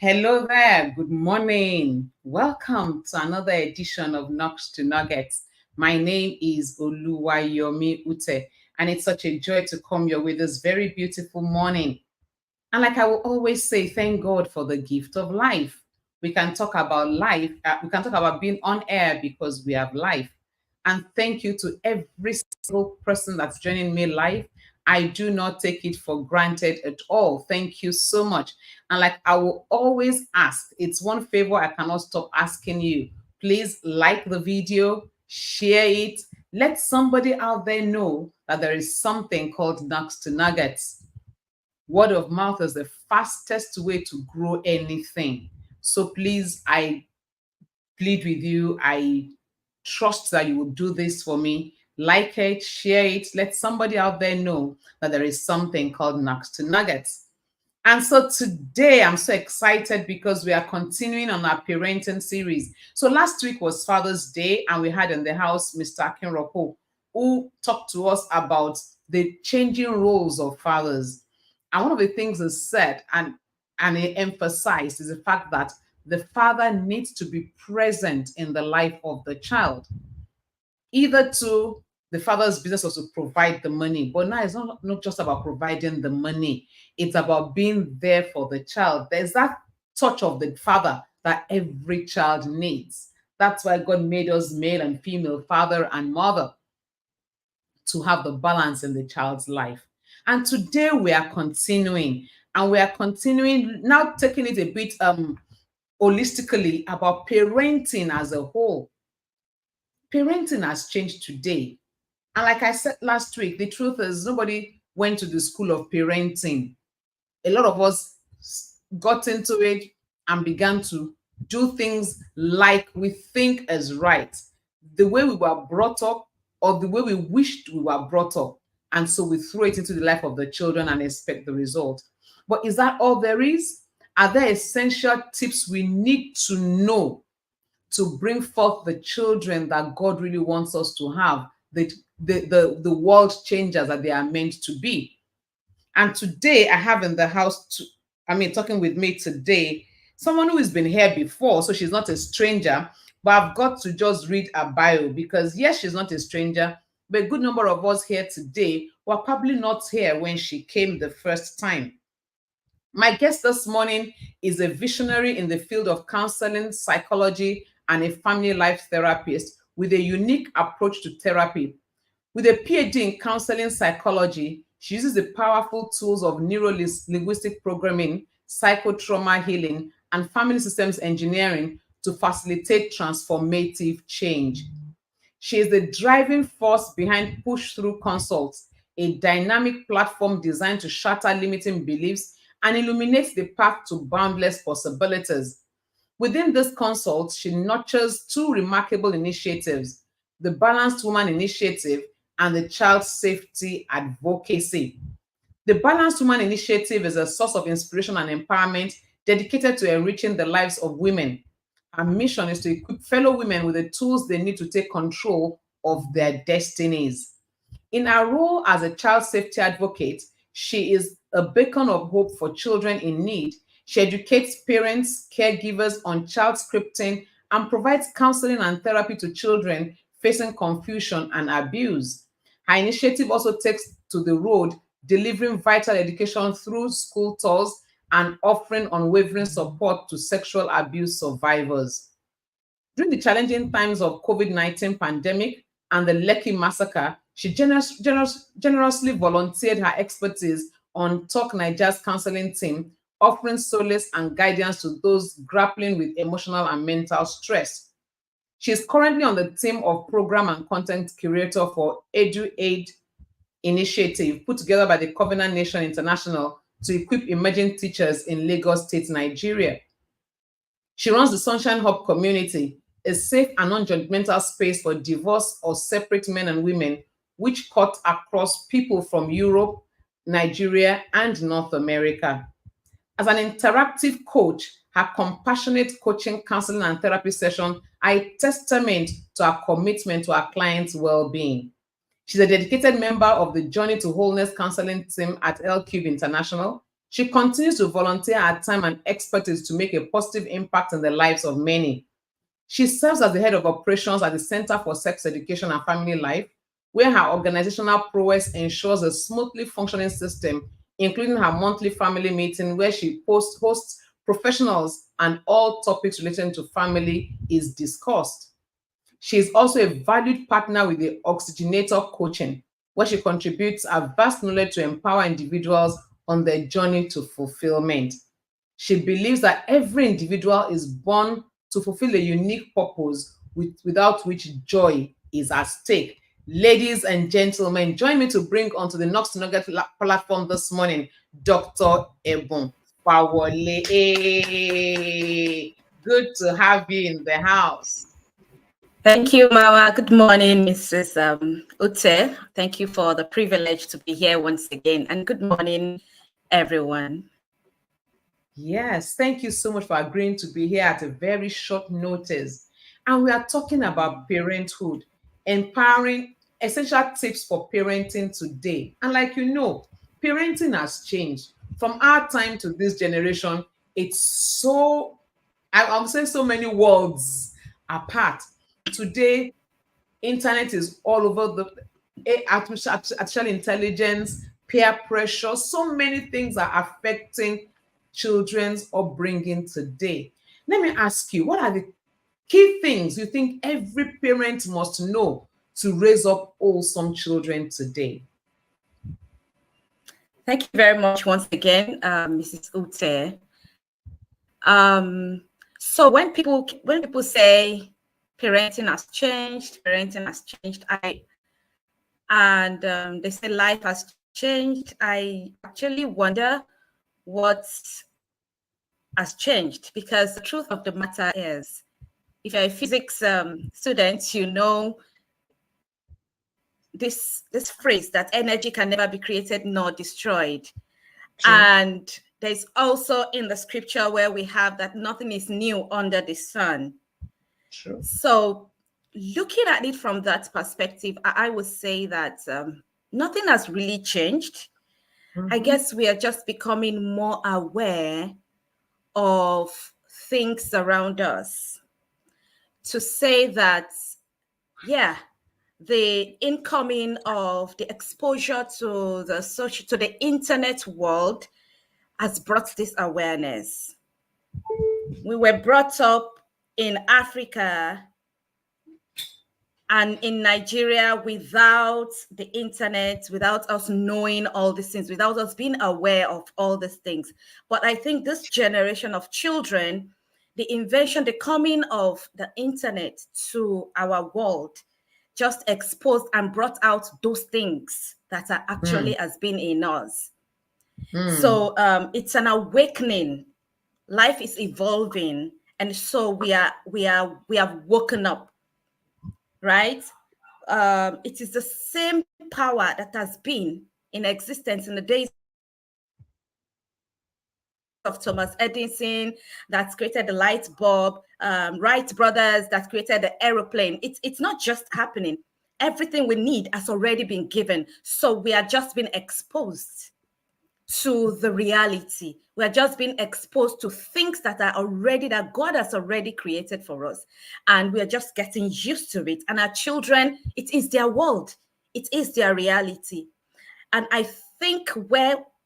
Hello there. Good morning. Welcome to another edition of Knocks to Nuggets. My name is Oluwayomi Ute, and it's such a joy to come your way this very beautiful morning. And like I will always say, thank God for the gift of life. We can talk about life. We can talk about being on air because we have life. And thank you to every single person that's joining me live. I do not take it for granted at all. Thank you so much. And like I will always ask, it's one favor I cannot stop asking you. Please like the video, share it. Let somebody out there know that there is something called Nugs to Nuggets. Word of mouth is the fastest way to grow anything. So please, I plead with you. I trust that you will do this for me. Like it, share it, let somebody out there know that there is something called Nugs to Nuggets. And so today I'm so excited because we are continuing on our parenting series. So last week was Father's Day, and we had in the house Mr. Akinroko, who talked to us about the changing roles of fathers. And one of the things he said and he emphasized is the fact that the father needs to be present in the life of the child, either to the father's business was to provide the money. But now it's not just about providing the money, it's about being there for the child. There's that touch of the father that every child needs. That's why God made us male and female, father and mother, to have the balance in the child's life. And today we are continuing, and we are continuing now, taking it a bit holistically about parenting as a whole. Parenting has changed today. And like I said last week, the truth is nobody went to the school of parenting. A lot of us got into it and began to do things like we think is right, the way we were brought up or the way we wished we were brought up. And so we throw it into the life of the children and expect the result. But is that all there is? Are there essential tips we need to know to bring forth the children that God really wants us to have, the world changers that they are meant to be? And today I have in the house, talking with me today, someone who has been here before, so she's not a stranger, but I've got to just read her bio because, yes, she's not a stranger, but a good number of us here today were probably not here when she came the first time. My guest this morning is a visionary in the field of counseling, psychology, and a family life therapist with a unique approach to therapy. With a PhD in counseling psychology, she uses the powerful tools of neuro-linguistic programming, psychotrauma healing, and family systems engineering to facilitate transformative change. She is the driving force behind Push Through Consults, a dynamic platform designed to shatter limiting beliefs and illuminate the path to boundless possibilities. Within this consult, she nurtures two remarkable initiatives: the Balanced Woman Initiative and the Child Safety Advocacy. The Balanced Woman Initiative is a source of inspiration and empowerment dedicated to enriching the lives of women. Our mission is to equip fellow women with the tools they need to take control of their destinies. In her role as a child safety advocate, she is a beacon of hope for children in need. She educates parents, caregivers on child scripting, and provides counseling and therapy to children facing confusion and abuse. Her initiative also takes to the road, delivering vital education through school tours and offering unwavering support to sexual abuse survivors. During the challenging times of COVID-19 pandemic and the Lekki massacre, she generously volunteered her expertise on Talk Nigeria's counseling team, offering solace and guidance to those grappling with emotional and mental stress. She is currently on the team of program and content curator for EduAid initiative put together by the Covenant Nation International to equip emerging teachers in Lagos State, Nigeria. She runs the Sunshine Hub community, a safe and non-judgmental space for divorced or separate men and women, which cut across people from Europe, Nigeria, and North America. As an interactive coach, her compassionate coaching, counseling, and therapy session are a testament to her commitment to her clients' well-being. She's a dedicated member of the Journey to Wholeness counseling team at L Cube International. She continues to volunteer her time and expertise to make a positive impact in the lives of many. She serves as the head of operations at the Center for Sex Education and Family Life, where her organizational prowess ensures a smoothly functioning system, including her monthly family meeting, where she hosts professionals and all topics relating to family is discussed. She is also a valued partner with the Oxygenator Coaching, where she contributes her vast knowledge to empower individuals on their journey to fulfillment. She believes that every individual is born to fulfill a unique purpose without which joy is at stake. Ladies and gentlemen, join me to bring onto the Knox to Nugget platform this morning Dr. Ebun Fawole. Hey, good to have you in the house. Thank you, Mama. Good morning, Mrs. Ute. Thank you for the privilege to be here once again. And good morning, everyone. Yes, thank you so much for agreeing to be here at a very short notice. And we are talking about parenthood, empowering essential tips for parenting today. And like you know, parenting has changed from our time to this generation. It's so, I'm saying so many worlds apart. Today, internet is all over artificial intelligence, peer pressure, so many things are affecting children's upbringing today. Let me ask you, what are the key things you think every parent must know to raise up wholesome children today? Thank you very much once again, Mrs. Ute. So when people say parenting has changed, they say life has changed, I actually wonder what has changed, because the truth of the matter is, if you're a physics student, you know this phrase that energy can never be created nor destroyed. True. And there's also in the scripture where we have that nothing is new under the sun. True. So looking at it from that perspective, I would say that nothing has really changed. I guess we are just becoming more aware of things around us. To say that, yeah, the incoming of the exposure to the internet world has brought this awareness. We were brought up in Africa and in Nigeria without the internet, without us knowing all these things, without us being aware of all these things. But I think this generation of children, the coming of the internet to our world, just exposed and brought out those things that are actually has been in us. So it's an awakening. Life is evolving, and so we have woken up, right? It is the same power that has been in existence in the days of Thomas Edison that's created the light bulb, Wright brothers that created the aeroplane. It's not just happening. Everything we need has already been given. So we are just being exposed to the reality. We are just being exposed to things that God has already created for us. And we are just getting used to it. And our children, it is their world. It is their reality. And I think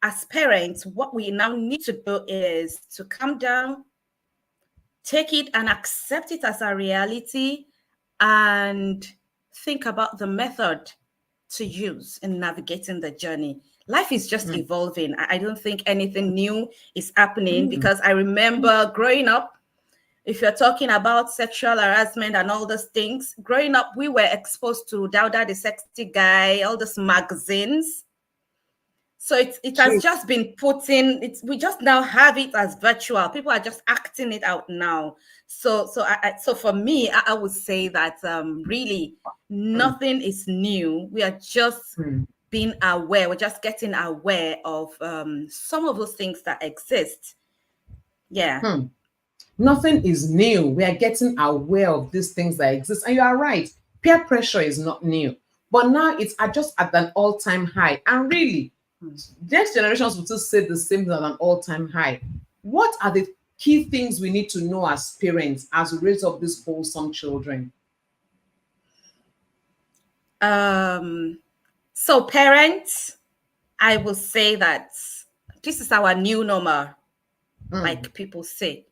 as parents, what we now need to do is to calm down, take it and accept it as a reality, and think about the method to use in navigating the journey. Life is just evolving. I don't think anything new is happening, because I remember growing up, if you're talking about sexual harassment and all those things, growing up, we were exposed to Dowda the Sexy Guy, all those magazines. So it has just been we just now have it as virtual. People are just acting it out now. So for me, I would say that really nothing is new. We are just being aware. We're just getting aware of some of those things that exist. Yeah. Nothing is new. We are getting aware of these things that exist. And you are right. Peer pressure is not new. But now it's just at an all-time high. And really, Next generations will still say the same at an all-time high. What are the key things we need to know as parents as we raise up these wholesome children? So parents, I will say that this is our new normal, Mm, like people say.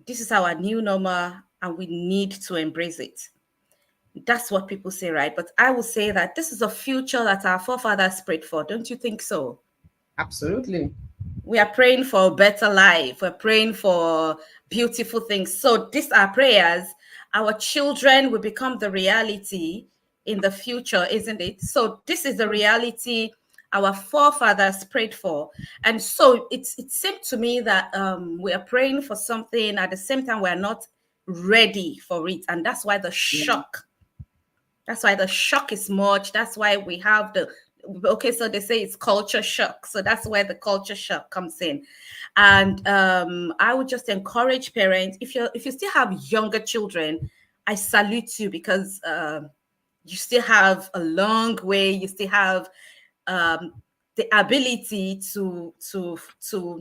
This is our new normal and we need to embrace it. That's what people say, right? But I will say that this is a future that our forefathers prayed for. Don't you think so? absolutely. We are praying for a better life. We're praying for beautiful things. So these are prayers. Our children will become the reality in the future, isn't it? So this is the reality our forefathers prayed for. And so it seemed to me that we are praying for something at the same time we're not ready for it. And that's why the Yeah. shock. That's why the shock is much. That's why we have the okay. So they say it's culture shock. So that's where the culture shock comes in. And I would just encourage parents if you still have younger children, I salute you because you still have a long way. You still have um, the ability to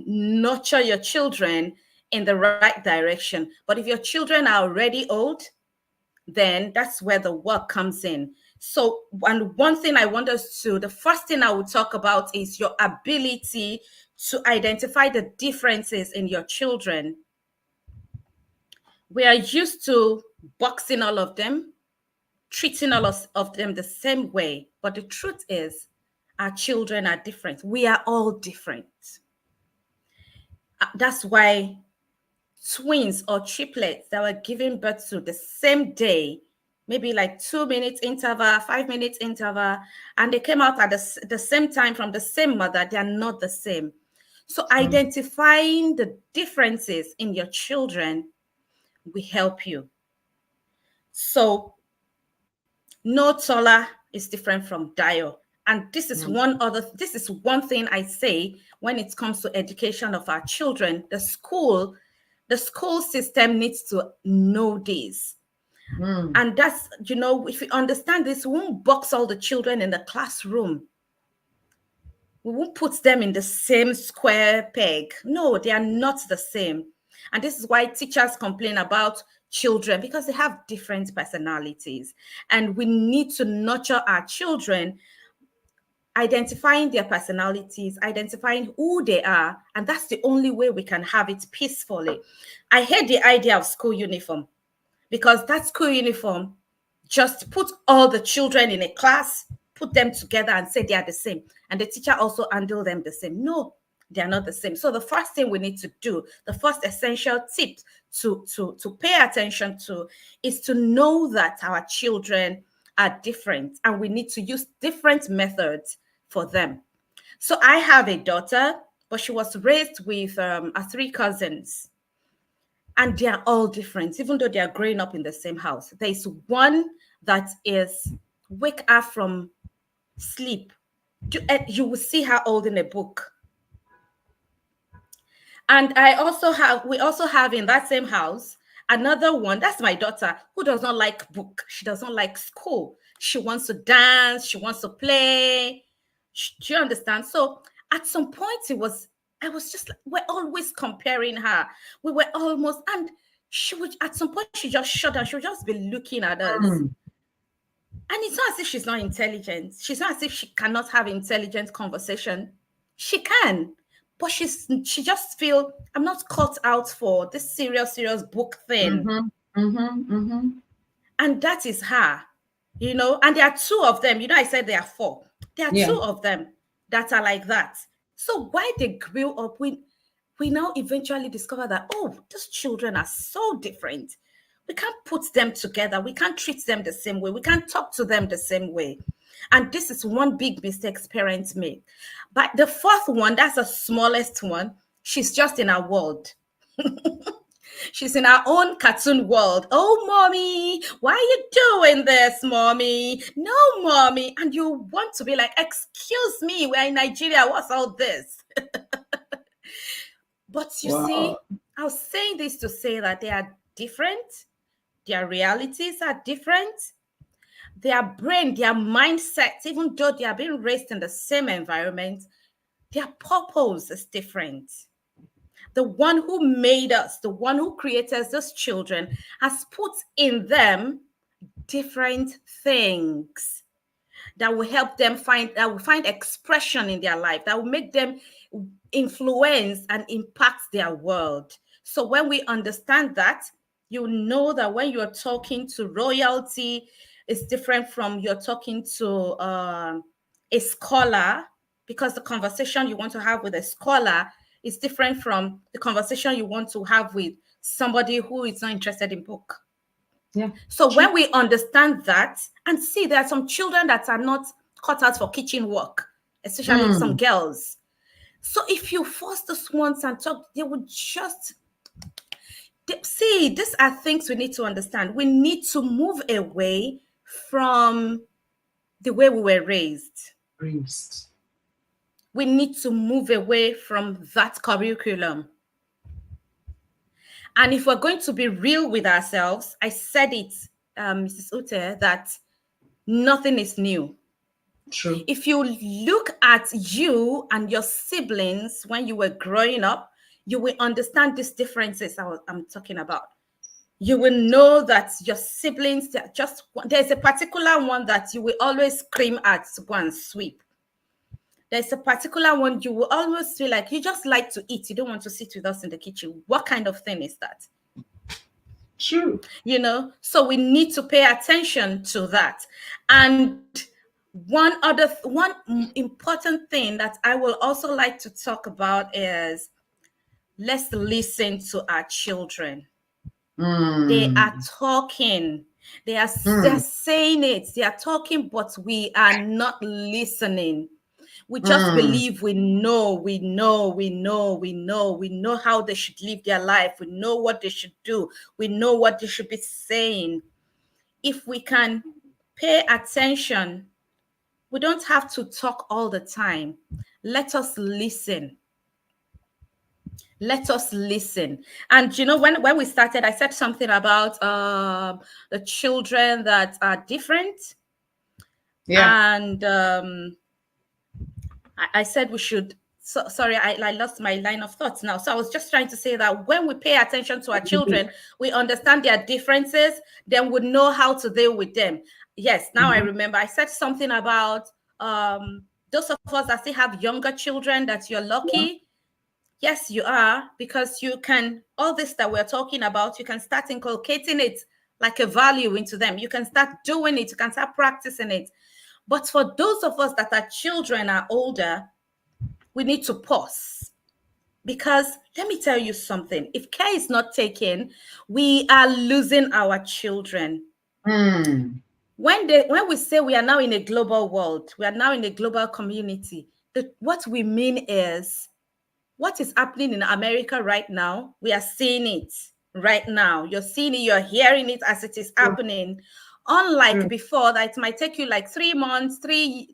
nurture your children in the right direction. But if your children are already old, then that's where the work comes in. So, and one thing I want us to, the first thing I will talk about is your ability to identify the differences in your children. We are used to boxing all of them, treating all of them the same way. But the truth is, our children are different. We are all different. That's why twins or triplets that were given birth to the same day, maybe like 2 minutes interval, 5 minutes interval, and they came out at the same time from the same mother, they are not the same. So Mm, identifying the differences in your children will help you. So no taller is different from Dio. And mm, this is one thing I say when it comes to education of our children. The school system needs to know this. mm, And that's, if we understand this, we won't box all the children in the classroom. We won't put them in the same square peg. No, they are not the same. And this is why teachers complain about children, because they have different personalities. And we need to nurture our children, identifying their personalities, identifying who they are. And that's the only way we can have it peacefully. I hate the idea of school uniform, because that school uniform just put all the children in a class, put them together and say they are the same. And the teacher also handle them the same. No, they are not the same. So the first thing we need to do, the first essential tip to pay attention to, is to know that our children are different and we need to use different methods for them. So I have a daughter, but she was raised with her three cousins, and they are all different, even though they are growing up in the same house. There is one that is wake up from sleep. You will see her holding a book. And we also have in that same house another one. That's my daughter, who does not like book. She does not like school. She wants to dance. She wants to play. Do you understand? So at some point, I was just like, we're always comparing her. We were almost, and she would, at some point, she just shut down. She would just be looking at us. mm. And it's not as if she's not intelligent. She's not as if she cannot have intelligent conversation. She can, but she just feel I'm not cut out for this serious book thing. Mhm, mhm, mhm. And that is her, And there are two of them. I said there are four. There are Yeah. two of them that are like that. So why they grew up, we now eventually discover that, oh, these children are so different. We can't put them together. We can't treat them the same way. We can't talk to them the same way. And this is one big mistake parents make. But the fourth one, that's the smallest one, she's just in her world. She's in her own cartoon world. Oh, mommy, why are you doing this, mommy? No, mommy. And you want to be like, excuse me, we're in Nigeria. What's all this? But you Wow. see, I was saying this to say that they are different. Their realities are different. their brain, their mindset, even though they are being raised in the same environment, their purpose is different. The one who made us, the one who created those children, has put in them different things that will help them that will find expression in their life, that will make them influence and impact their world. So when we understand that, you know that when you're talking to royalty, it's different from you're talking to a scholar, because the conversation you want to have with a scholar is different from the conversation you want to have with somebody who is not interested in book. Yeah. So True. when we understand that, and see, there are some children that are not cut out for kitchen work, especially some girls. So if you force those ones and talk, they would just see. These are things we need to understand. We need to move away from the way we were raised. Raised. We need to move away from that curriculum. And if we're going to be real with ourselves, I said it, Mrs. Ute, that nothing is new. True. If you look at you and your siblings when you were growing up, you will understand these differences I'm talking about. You will know that your siblings, there's a particular one that you will always scream at to go and sweep. There's a particular one you will always feel like you just like to eat. You don't want to sit with us in the kitchen. What kind of thing is that? True. So we need to pay attention to that. And one important thing that I will also like to talk about is, let's listen to our children. They are talking. They're saying it. They are talking, but we are not listening. We just believe we know how they should live their life. We know what they should do. We know what they should be saying. If we can pay attention, we don't have to talk all the time. Let us listen. Let us listen. And when we started, I said something about the children that are different. Yeah. And I said we should. Sorry, I lost my line of thoughts now. So I was just trying to say that when we pay attention to our children, we understand their differences, then we know how to deal with them. Yes, now I remember. I said something about those of us that still have younger children, that you're lucky. Yes, you are, because you can, all this that we're talking about, you can start inculcating it like a value into them. You can start doing it. You can start practicing it. But for those of us that are children, are older, we need to pause. Because let me tell you something. If care is not taken, we are losing our children. When we say we are now in a global world, we are now in a global community, what we mean is, what is happening in America right now, we are seeing it right now. You're seeing it, you're hearing it as it is happening. Unlike before, that it might take you like 3 months, 2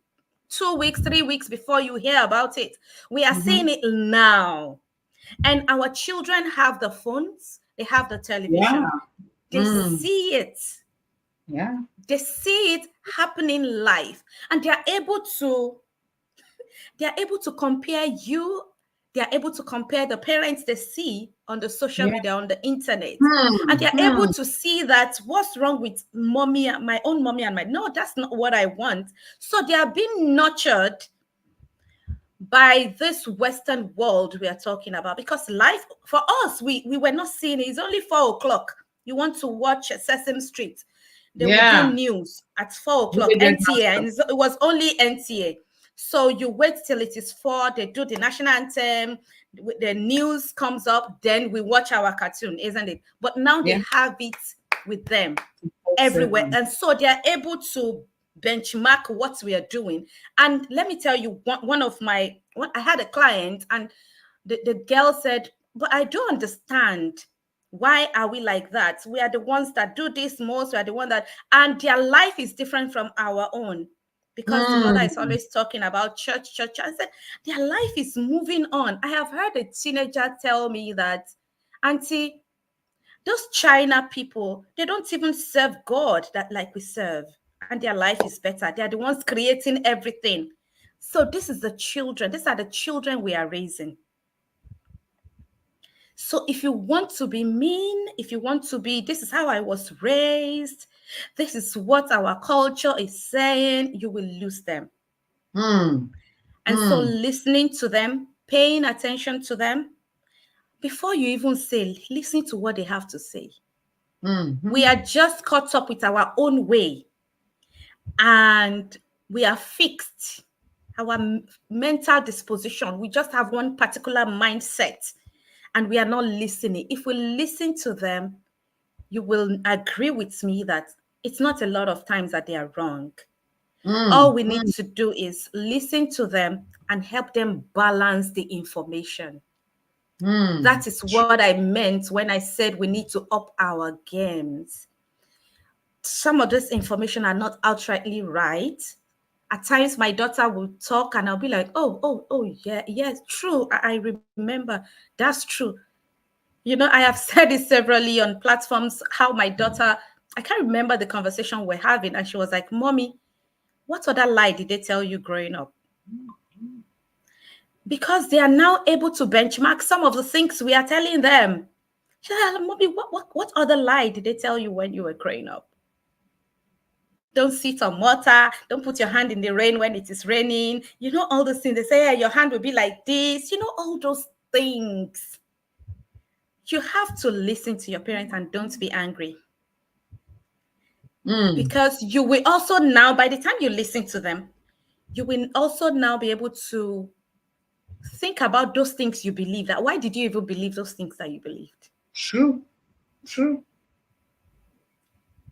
weeks, 3 weeks before you hear about it. We are seeing it now. And our children have the phones, they have the television. They see it. Yeah. They see it happening live. And they are able to compare you. They are able to compare the parents they see on the social media, on the internet. And they are able to see that what's wrong with mommy, my own mommy, and no, that's not what I want. So they are being nurtured by this Western world we are talking about. Because life, for us, we were not seeing it. It's only 4 o'clock. You want to watch Sesame Street. They will do news at 4 o'clock, NTA, and it was only NTA. So you wait till it is 4, they do the national anthem, the news comes up, then we watch our cartoon, isn't it? But now they have it with them everywhere. And so they are able to benchmark what we are doing. And let me tell you, I had a client, and the girl said, but I don't understand. Why are we like that? We are the ones that do this most. We are the one that, and their life is different from our own. Because the mother is always talking about church. I said, their life is moving on. I have heard a teenager tell me that, Auntie, those China people, they don't even serve God that like we serve. and their life is better. They are the ones creating everything. So this is the children. These are the children we are raising. So if you want to be mean, if you want to be, this is how I was raised, this is what our culture is saying, you will lose them. Mm. And so Mm. listening to them, paying attention to them, before you even say, listen to what they have to say. We Mm-hmm. are just caught up with our own way, and we are fixed. Our mental disposition, we just have one particular mindset, and we are not listening. If we listen to them, you will agree with me that it's not a lot of times that they are wrong. All Mm. we need Mm. to do is listen to them and help them balance the information. Mm. That is what I meant when I said we need to up our games. Some of this information are not outrightly right. At times, my daughter will talk and I'll be like, yeah, yes, true. I remember. That's true. I have said it severally on platforms how my daughter, I can't remember the conversation we're having, and she was like, Mommy, what other lie did they tell you growing up? Because they are now able to benchmark some of the things we are telling them. She said, Mommy, what other lie did they tell you when you were growing up? Don't sit on water. Don't put your hand in the rain when it is raining. All those things. They say, yeah, your hand will be like this. All those things. You have to listen to your parents and don't be angry. Mm. Because you will also now, by the time you listen to them, you will also now be able to think about those things you believe. That why did you even believe those things that you believed? True. True.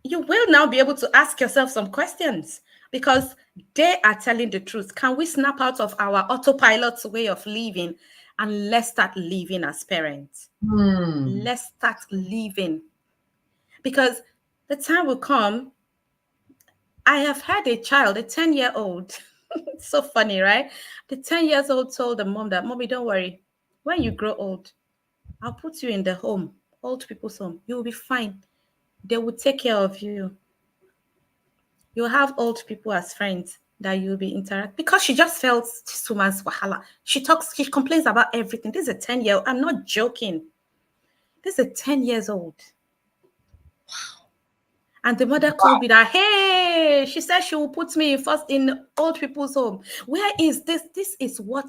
You will now be able to ask yourself some questions because they are telling the truth. Can we snap out of our autopilot way of living and let's start living as parents? Mm. Let's start living. Because the time will come. I have had a child, a 10-year-old. It's so funny, right? The 10 years old told the mom that, Mommy, don't worry. When you grow old, I'll put you in the home, old people's home. You'll be fine. They will take care of you. You'll have old people as friends that you'll be interact because she just felt this woman's wahala. She complains about everything. This is a 10-year-old. I'm not joking. This is a 10 years old. And the mother called me that, hey, she said she will put me first in old people's home. Where is this? This is what,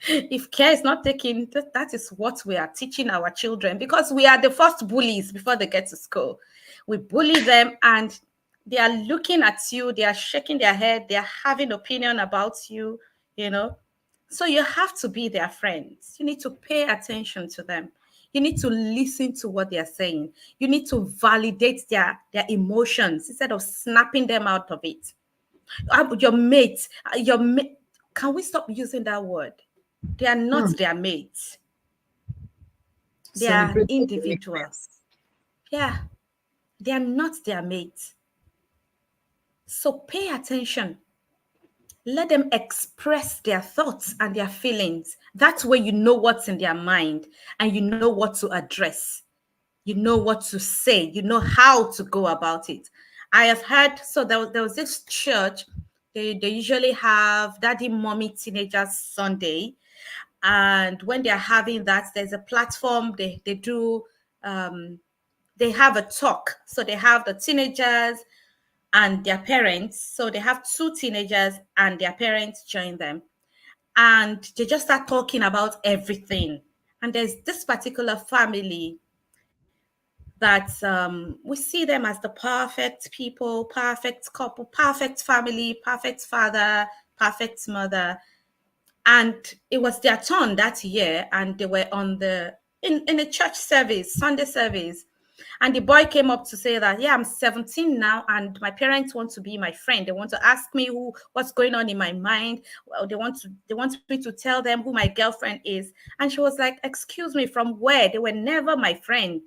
if care is not taken, that is what we are teaching our children because we are the first bullies before they get to school. We bully them and they are looking at you, they are shaking their head, they are having opinion about you, you know. So you have to be their friends. You need to pay attention to them. You need to listen to what they are saying. You need to validate their emotions instead of snapping them out of it. Your mate, your mate. Can we stop using that word? They are not Mm. their mates. They are Celebrate the individual. uniqueness. Yeah, they are not their mates. So pay attention. Let them express their thoughts and their feelings. That's where you know what's in their mind and you know what to address. You know what to say. You know how to go about it. I have heard, so there was this church, they usually have daddy, mommy, teenagers Sunday. And when they're having that, there's a platform, they do, they have a talk. So they have the teenagers and their parents. So they have two teenagers and their parents join them. And they just start talking about everything. And there's this particular family that we see them as the perfect people, perfect couple, perfect family, perfect father, perfect mother. And it was their turn that year, and they were on the in a church service, Sunday service. And the boy came up to say that, yeah, I'm 17 now, and my parents want to be my friend. They want to ask me what's going on in my mind. Well, they want me to tell them who my girlfriend is. And she was like, excuse me, from where? They were never my friend.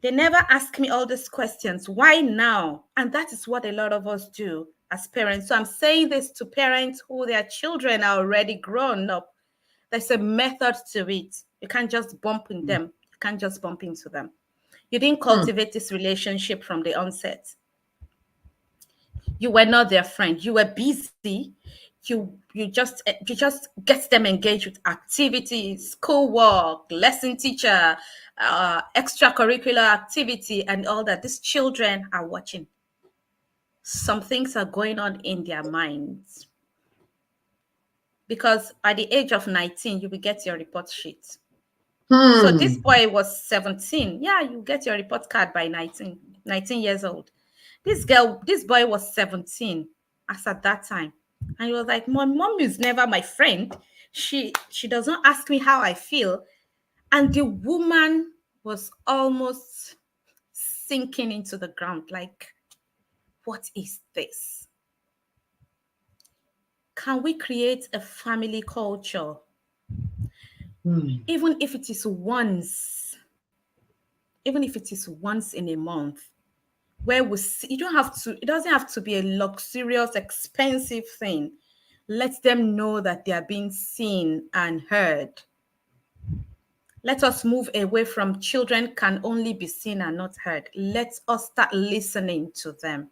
They never ask me all these questions. Why now? And that is what a lot of us do as parents. So I'm saying this to parents who their children are already grown up. There's a method to it. You can't just bump in them. You can't just bump into them. You didn't Mm. cultivate this relationship from the onset. You were not their friend. You were busy. You just get them engaged with activities, schoolwork, lesson teacher, extracurricular activity, and all that. These children are watching. Some things are going on in their minds because by the age of 19, you will get your report sheet. So this Hmm. boy was 17. Yeah, you get your report card by 19 years old. This boy was 17 as at that time. And he was like, mom is never my friend. She does not ask me how I feel. And the woman was almost sinking into the ground. Like, what is this? Can we create a family culture? Hmm. Even if it is once, even if it is once in a month, where we see, you don't have to, it doesn't have to be a luxurious, expensive thing. Let them know that they are being seen and heard. Let us move away from children can only be seen and not heard. Let us start listening to them.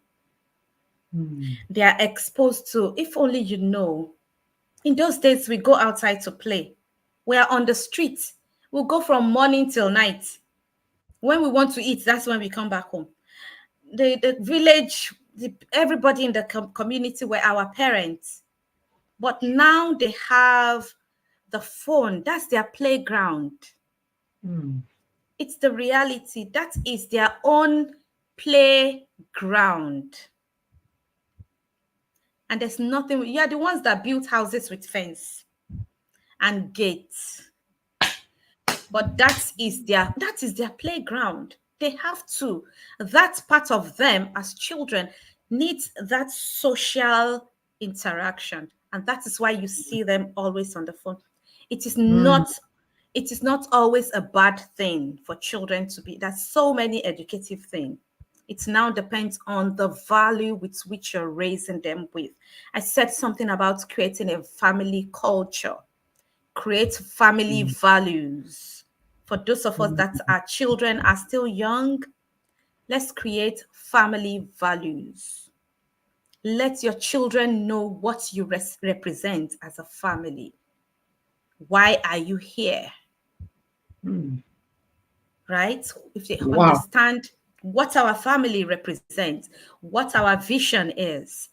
Hmm. They are exposed to, if only you know, in those days we go outside to play. We are on the street. We'll go from morning till night. When we want to eat, that's when we come back home. The village, everybody in the community were our parents. But now they have the phone. That's their playground. Hmm. It's the reality. That is their own playground. And there's nothing, you are the ones that built houses with fence and gates. But that is their playground. They have to. That part of them as children needs that social interaction. And that is why you see them always on the phone. It is Hmm. not it is not always a bad thing for children to be. There's so many educative things. It now depends on the value with which you're raising them with. I said something about creating a family culture, create family Hmm. values. For those of us Hmm. that our children are still young, let's create family values. Let your children know what you represent as a family. Why are you here? Hmm. Right? If they Wow. understand what our family represents, what our vision is,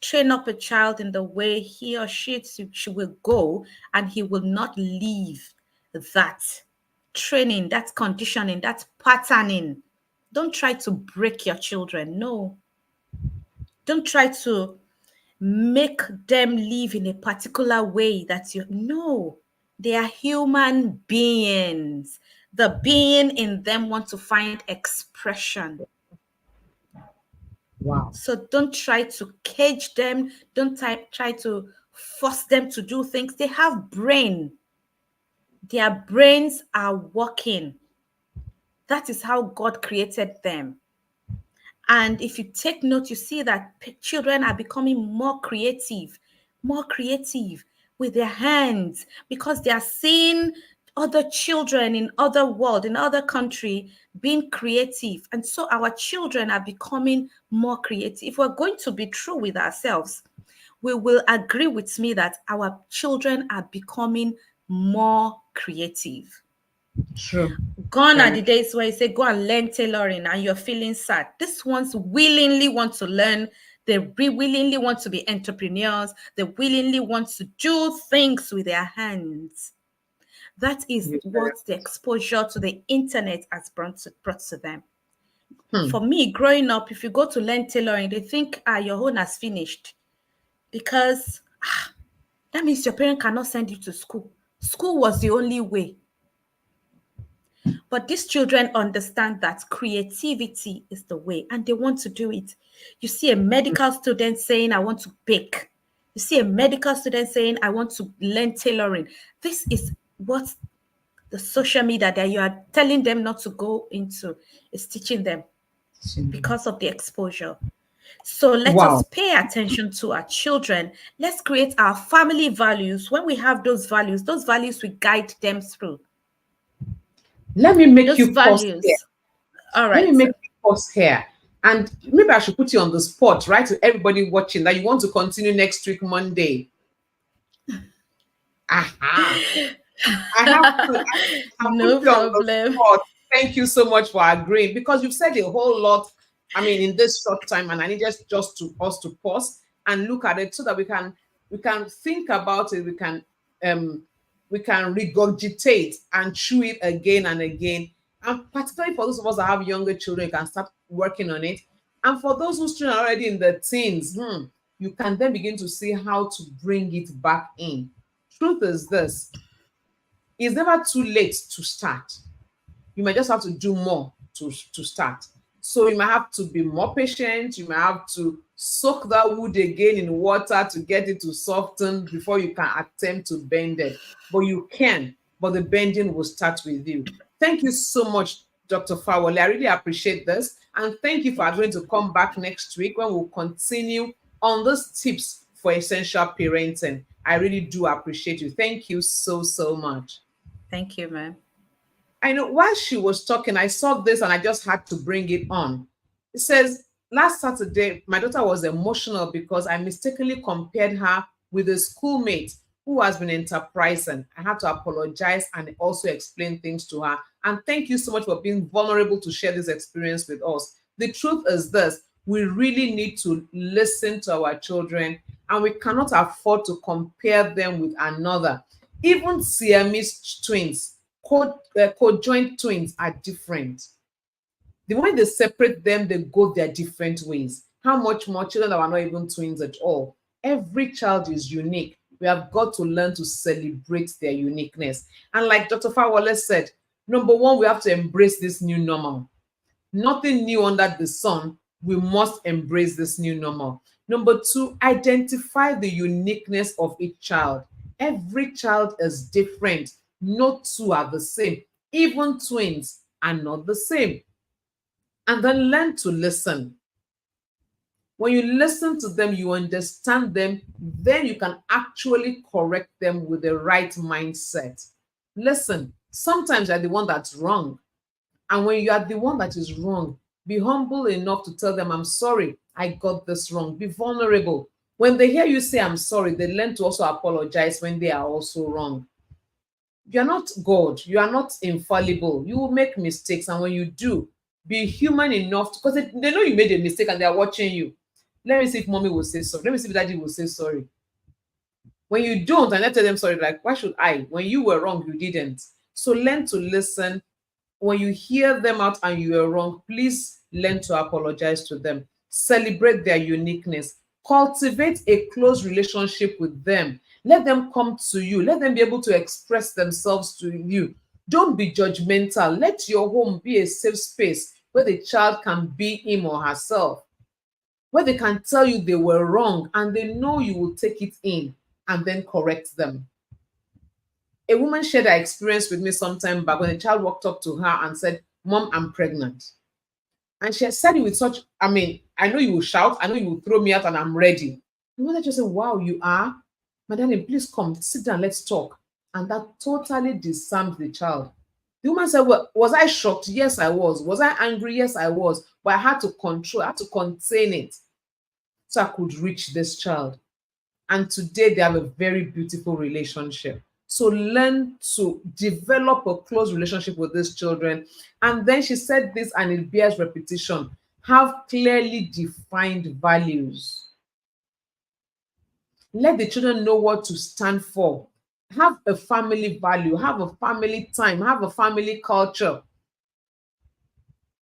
train up a child in the way he or she will go, and he will not leave that training, that conditioning, that patterning. Don't try to break your children. No. Don't try to make them live in a particular way that you no. They are human beings. The being in them want to find expression. Wow. So don't try to cage them. Don't try to force them to do things. They have brain. Their brains are working. That is how God created them. And if you take note, you see that children are becoming more creative with their hands because they are seeing other children in other world, in other country being creative. And so our children are becoming more creative. If we're going to be true with ourselves, we will agree with me that our children are becoming more creative. True. Gone are Very the true. days where you say, go and learn tailoring and you're feeling sad. These ones willingly want to learn. They willingly want to be entrepreneurs. They willingly want to do things with their hands. That is You're very what the exposure to the internet has brought to them. Hmm. For me, growing up, if you go to learn tailoring, they think, your own has finished because that means your parent cannot send you to school. School was the only way. But these children understand that creativity is the way and they want to do it. You see a medical student saying, I want to bake. You see a medical student saying, I want to learn tailoring. This is what the social media that you are telling them not to go into is teaching them because of the exposure. So let us Wow. pay attention to our children. Let's create our family values. When we have those values will guide them through. Let me make Those you pause here. values. All Let me right. make you pause here And maybe I should put you on the spot, right? To everybody watching that you want to continue next week, Monday. Aha. I have put No you on the problem. spot. Thank you so much for agreeing because you've said a whole lot. I mean, in this short time, and I need just to us to pause and look at it so that we can think about it. Um we can regurgitate and chew it again and again. And particularly for those of us that have younger children, you can start working on it. And for those whose children are already in the teens, you can then begin to see how to bring it back in. Truth is this: it's never too late to start. You might just have to do more to start. So you might have to be more patient. You might have to soak that wood again in water to get it to soften before you can attempt to bend it. But you can, but the bending will start with you. Thank you so much, Dr. Fawole. I really appreciate this. And thank you for agreeing to come back next week when we'll continue on those tips for essential parenting. I really do appreciate you. Thank you so, so much. Thank you, ma'am. I know while she was talking, I saw this and I just had to bring it on. It says, last Saturday, my daughter was emotional because I mistakenly compared her with a schoolmate who has been enterprising. I had to apologize and also explain things to her. And thank you so much for being vulnerable to share this experience with us. The truth is this: we really need to listen to our children, and we cannot afford to compare them with another. Even Siamese twins, co-joint twins are different. The moment they separate them, they go their different ways. How much more children that are not even twins at all? Every child is unique. We have got to learn to celebrate their uniqueness. And like Dr. Fawole said, number one, we have to embrace this new normal. Nothing new under the sun. We must embrace this new normal. Number two, identify the uniqueness of each child. Every child is different. No two are the same. Even twins are not the same. And then learn to listen. When you listen to them, you understand them, then you can actually correct them with the right mindset. Listen, sometimes you're the one that's wrong. And when you are the one that is wrong, be humble enough to tell them, I'm sorry, I got this wrong. Be vulnerable. When they hear you say, I'm sorry, they learn to also apologize when they are also wrong. You're not God. You are not infallible. You will make mistakes. And when you do, be human enough because they know you made a mistake and they are watching you. Let me see if mommy will say sorry. Let me see if daddy will say sorry. When you don't, and I tell them sorry, like, why should I? When you were wrong, you didn't. So learn to listen. When you hear them out and you are wrong, please learn to apologize to them. Celebrate their uniqueness. Cultivate a close relationship with them. Let them come to you. Let them be able to express themselves to you. Don't be judgmental. Let your home be a safe space where the child can be him or herself, where they can tell you they were wrong and they know you will take it in and then correct them. A woman shared her experience with me sometime back when a child walked up to her and said, Mom, I'm pregnant. And she said it with such, I mean, I know you will shout, I know you will throw me out, and I'm ready. The mother just said, Wow, you are? My darling, please come, sit down, let's talk. And that totally disarmed the child. The woman said, Well, was I shocked? Yes, I was. Was I angry? Yes, I was. But I had to control, I had to contain it so I could reach this child. And today they have a very beautiful relationship. So learn to develop a close relationship with these children. And then she said this, and it bears repetition: have clearly defined values. Let the children know what to stand for. Have a family value, have a family time, have a family culture.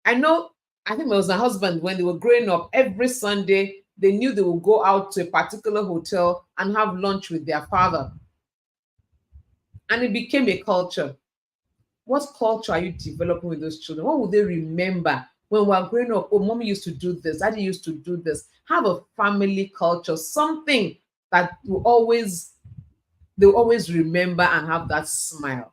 I know, I think it was my husband, when they were growing up, every Sunday, they knew they would go out to a particular hotel and have lunch with their father. And it became a culture. What culture are you developing with those children? What will they remember when we're growing up? Oh, mommy used to do this, daddy used to do this. Have a family culture, something that they'll always remember and have that smile.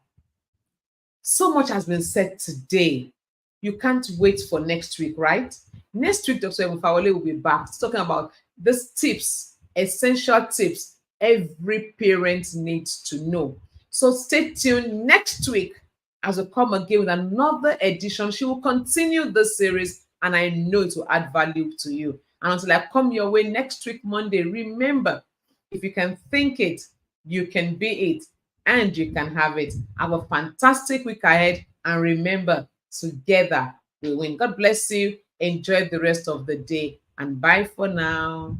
So much has been said today. You can't wait for next week, right? Next week, Dr. Ebun Fawole will be back talking about these tips, essential tips every parent needs to know. So stay tuned next week as we come again with another edition. She will continue this series and I know it will add value to you. And until I come your way next week, Monday, remember, if you can think it, you can be it, and you can have it. Have a fantastic week ahead. And remember, together we win. God bless you. Enjoy the rest of the day. And bye for now.